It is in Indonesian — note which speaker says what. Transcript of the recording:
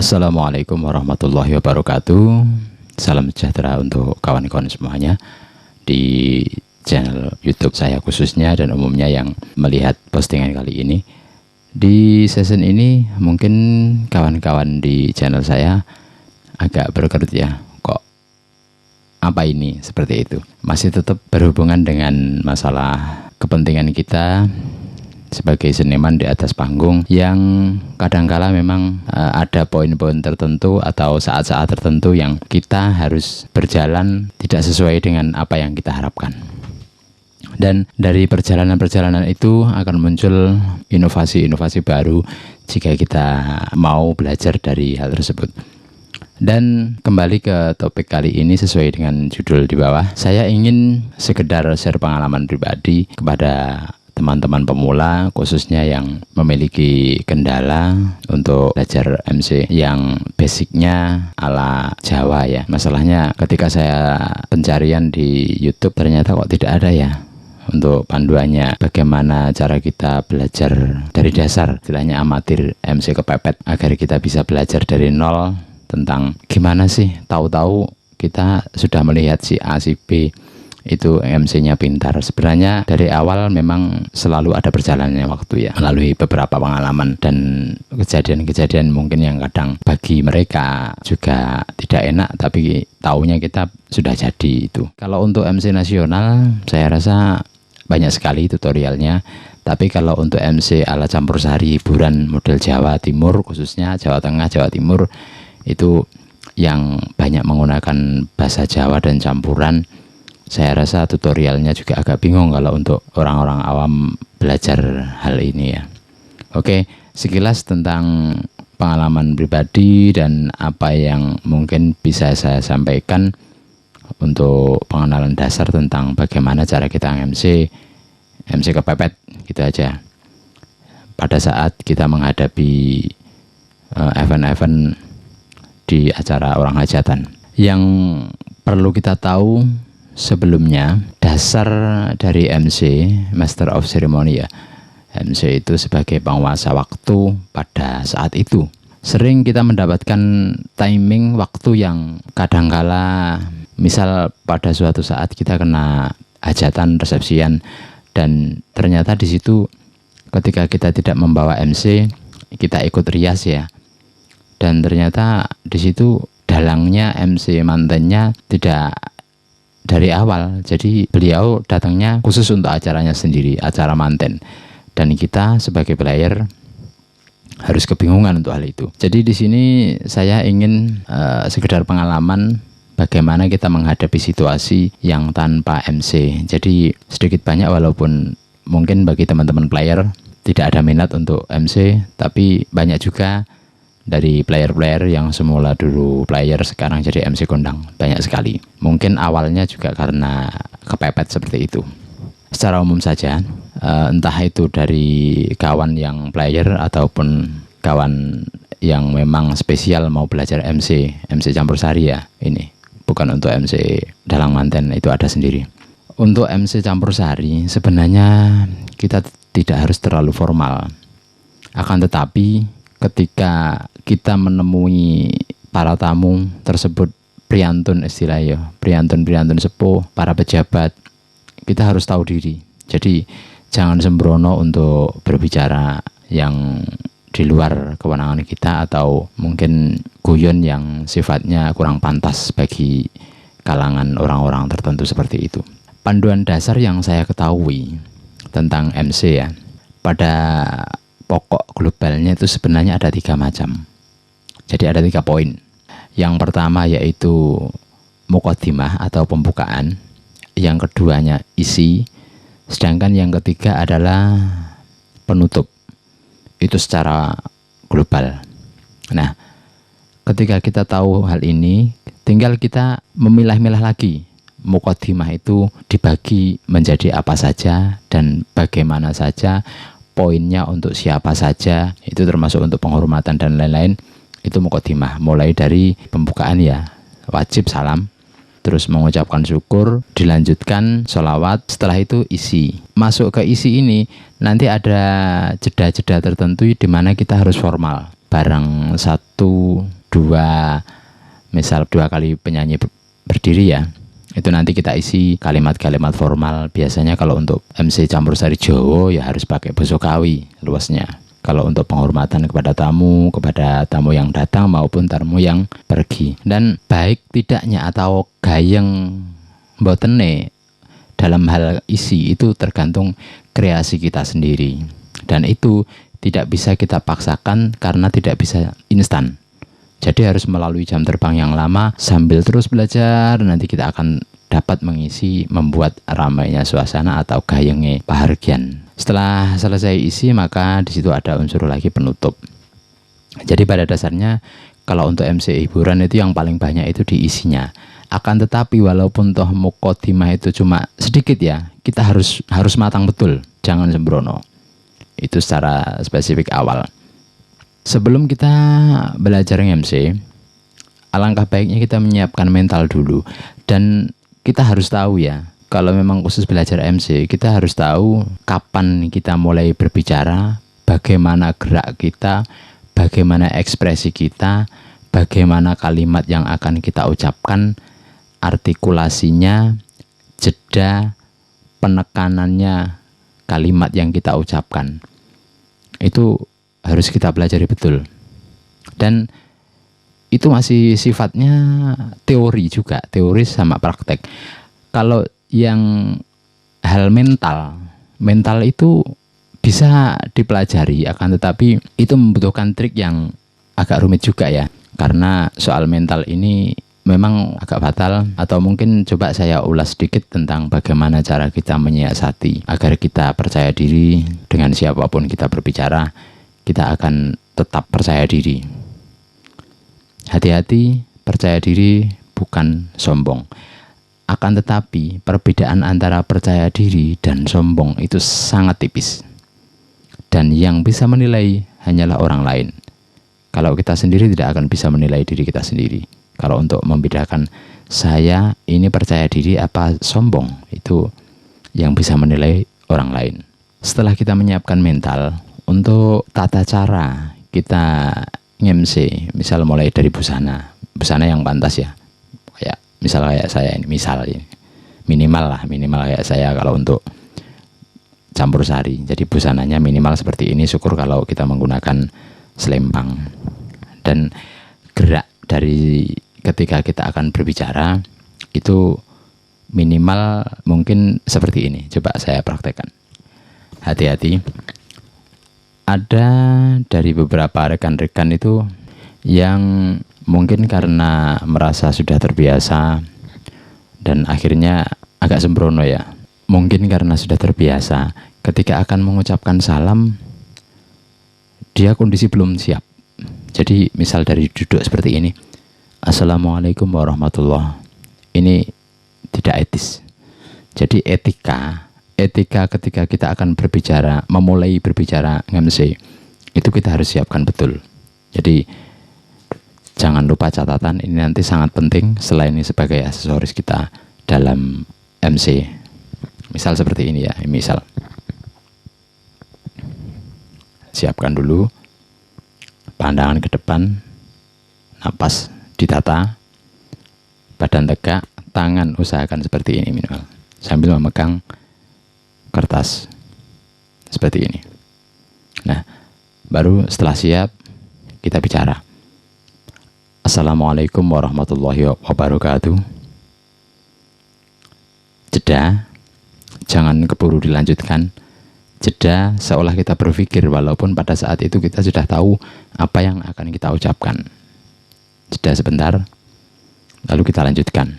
Speaker 1: Assalamualaikum warahmatullahi wabarakatuh. Salam sejahtera untuk kawan-kawan semuanya di channel YouTube saya khususnya dan umumnya yang melihat postingan kali ini. Di season ini mungkin kawan-kawan di channel saya agak berkerut ya, kok apa ini seperti itu. Masih tetap berhubungan dengan masalah kepentingan kita sebagai seniman di atas panggung yang kadangkala memang ada poin-poin tertentu atau saat-saat tertentu yang kita harus berjalan tidak sesuai dengan apa yang kita harapkan. Dan dari perjalanan-perjalanan itu akan muncul inovasi-inovasi baru jika kita mau belajar dari hal tersebut. Dan kembali ke topik kali ini sesuai dengan judul di bawah, saya ingin sekedar share pengalaman pribadi kepada teman-teman pemula khususnya yang memiliki kendala untuk belajar MC yang basicnya ala Jawa ya. Masalahnya ketika saya pencarian di YouTube ternyata kok tidak ada ya untuk panduannya bagaimana cara kita belajar dari dasar, istilahnya amatir MC kepepet, agar kita bisa belajar dari nol tentang gimana sih tahu-tahu kita sudah melihat si A si B itu MC-nya pintar. Sebenarnya dari awal memang selalu ada perjalanannya waktu ya, melalui beberapa pengalaman dan kejadian-kejadian mungkin yang kadang bagi mereka juga tidak enak, tapi taunya kita sudah jadi itu. Kalau untuk MC nasional saya rasa banyak sekali tutorialnya, tapi kalau untuk MC ala campur sari hiburan model Jawa Timur khususnya Jawa Tengah, Jawa Timur itu yang banyak menggunakan bahasa Jawa dan campuran, saya rasa tutorialnya juga agak bingung kalau untuk orang-orang awam belajar hal ini ya. Oke, sekilas tentang pengalaman pribadi dan apa yang mungkin bisa saya sampaikan untuk pengenalan dasar tentang bagaimana cara kita MC kepepet gitu aja. Pada saat kita menghadapi event-event di acara orang hajatan, yang perlu kita tahu sebelumnya, dasar dari MC, Master of Ceremony ya, MC itu sebagai penguasa waktu pada saat itu. Sering kita mendapatkan timing waktu yang kadangkala, misal pada suatu saat kita kena hajatan, resepsian, dan ternyata di situ ketika kita tidak membawa MC, kita ikut rias ya, dan ternyata di situ dalangnya MC mantennya tidak dari awal, jadi beliau datangnya khusus untuk acaranya sendiri, acara manten, dan kita sebagai player harus kebingungan untuk hal itu. Jadi di sini saya ingin sekedar pengalaman bagaimana kita menghadapi situasi yang tanpa MC. Jadi sedikit banyak walaupun mungkin bagi teman-teman player tidak ada minat untuk MC, tapi banyak juga dari player-player yang semula dulu player sekarang jadi MC kondang, banyak sekali. Mungkin awalnya juga karena kepepet seperti itu. Secara umum saja, entah itu dari kawan yang player ataupun kawan yang memang spesial mau belajar MC campur sari ya, ini bukan untuk MC dalang manten, itu ada sendiri. Untuk MC campur sari sebenarnya kita tidak harus terlalu formal, akan tetapi ketika kita menemui para tamu tersebut, priantun istilahnya, priantun sepuh, para pejabat, kita harus tahu diri. Jadi jangan sembrono untuk berbicara yang di luar kewenangan kita atau mungkin guyon yang sifatnya kurang pantas bagi kalangan orang-orang tertentu seperti itu. Panduan dasar yang saya ketahui tentang MC ya, pada pokok globalnya itu sebenarnya ada 3 macam. Jadi ada 3 poin. Yang pertama yaitu muqaddimah atau pembukaan. Yang keduanya isi. Sedangkan yang ketiga adalah penutup. Itu secara global. Nah, ketika kita tahu hal ini, tinggal kita memilah-milah lagi. Muqaddimah itu dibagi menjadi apa saja dan bagaimana saja, poinnya untuk siapa saja, itu termasuk untuk penghormatan dan lain-lain. Itu muqaddimah, mulai dari pembukaan ya, wajib salam, terus mengucapkan syukur, dilanjutkan sholawat, setelah itu isi. Masuk ke isi ini nanti ada jeda-jeda tertentu di mana kita harus formal. barang satu dua, misal 2 kali penyanyi berdiri ya, itu nanti kita isi kalimat-kalimat formal. Biasanya kalau untuk MC campur sari Jawa ya harus pakai basa Kawi luasnya. Kalau untuk penghormatan kepada tamu yang datang maupun tamu yang pergi. Dan baik tidaknya atau gayeng mbotene dalam hal isi itu tergantung kreasi kita sendiri. Dan itu tidak bisa kita paksakan karena tidak bisa instan. Jadi harus melalui jam terbang yang lama sambil terus belajar, nanti kita akan dapat mengisi, membuat ramainya suasana atau gayenge pahargyan. Setelah selesai isi, maka di situ ada unsur lagi penutup. Jadi pada dasarnya kalau untuk MC hiburan itu yang paling banyak itu diisinya. Akan tetapi walaupun toh muqaddimah itu cuma sedikit ya, kita harus matang betul, jangan sembrono. Itu secara spesifik awal. Sebelum kita belajar MC, alangkah baiknya kita menyiapkan mental dulu. Dan kita harus tahu ya, kalau memang khusus belajar MC, kita harus tahu kapan kita mulai berbicara, bagaimana gerak kita, bagaimana ekspresi kita, bagaimana kalimat yang akan kita ucapkan, artikulasinya, jeda, penekanannya, kalimat yang kita ucapkan. Itu harus kita pelajari betul. Dan itu masih sifatnya teori juga, teori sama praktek. Kalau yang hal mental itu bisa dipelajari, akan tetapi itu membutuhkan trik yang agak rumit juga ya. Karena soal mental ini memang agak fatal, atau mungkin coba saya ulas sedikit tentang bagaimana cara kita menyiasati agar kita percaya diri dengan siapapun kita berbicara, kita akan tetap percaya diri. Hati-hati, percaya diri bukan sombong. Akan tetapi perbedaan antara percaya diri dan sombong itu sangat tipis. Dan yang bisa menilai hanyalah orang lain. Kalau kita sendiri tidak akan bisa menilai diri kita sendiri. Kalau untuk membedakan saya ini percaya diri apa sombong, itu yang bisa menilai orang lain. Setelah kita menyiapkan mental, untuk tata cara kita nge-MC, misal mulai dari busana yang pantas ya, kayak saya ini, minimal kayak saya kalau untuk campur sari. Jadi busananya minimal seperti ini, syukur kalau kita menggunakan selempang. Dan gerak dari ketika kita akan berbicara itu minimal mungkin seperti ini. Coba saya praktekkan. Hati-hati. Ada dari beberapa rekan-rekan itu yang mungkin karena merasa sudah terbiasa dan akhirnya agak sembrono ya. Mungkin karena sudah terbiasa, ketika akan mengucapkan salam, dia kondisi belum siap. Jadi misal dari duduk seperti ini, Assalamualaikum warahmatullahi. Ini tidak etis. Jadi etika ketika kita akan berbicara, memulai berbicara MC, itu kita harus siapkan betul. Jadi jangan lupa catatan, ini nanti sangat penting selain ini sebagai aksesoris kita dalam MC. Misal seperti ini ya, misal. Siapkan dulu pandangan ke depan, napas ditata, badan tegak, tangan usahakan seperti ini minimal, sambil memegang kertas seperti ini. Nah, baru setelah siap kita bicara. Assalamualaikum warahmatullahi wabarakatuh. Jeda, jangan keburu dilanjutkan. Jeda seolah kita berpikir, walaupun pada saat itu kita sudah tahu apa yang akan kita ucapkan. Jeda sebentar, lalu kita lanjutkan.